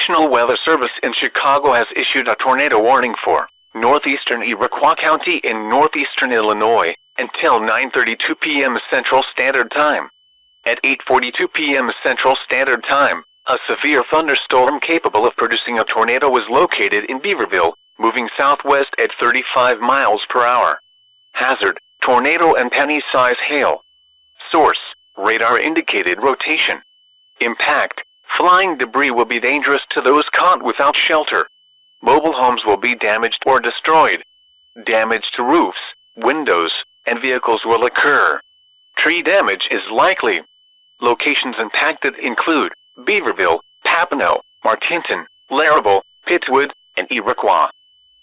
National Weather Service in Chicago has issued a tornado warning for northeastern Iroquois County in northeastern Illinois until 9:32 p.m. Central Standard Time. At 8:42 p.m. Central Standard Time, a severe thunderstorm capable of producing a tornado was located in Beaverville, moving southwest at 35 miles per hour. Hazard: tornado and penny-size hail. Source: radar indicated rotation. Impact: flying debris will be dangerous to those caught without shelter. Mobile homes will be damaged or destroyed. Damage to roofs, windows, and vehicles will occur. Tree damage is likely. Locations impacted include Beaverville, Papineau, Martinton, Larrabelle, Pittswood, and Iroquois.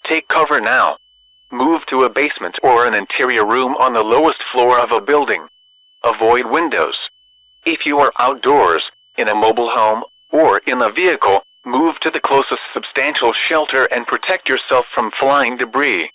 Take cover now. Move to a basement or an interior room on the lowest floor of a building. Avoid windows. If you are outdoors, in a mobile home, or in a vehicle, move to the closest substantial shelter and protect yourself from flying debris.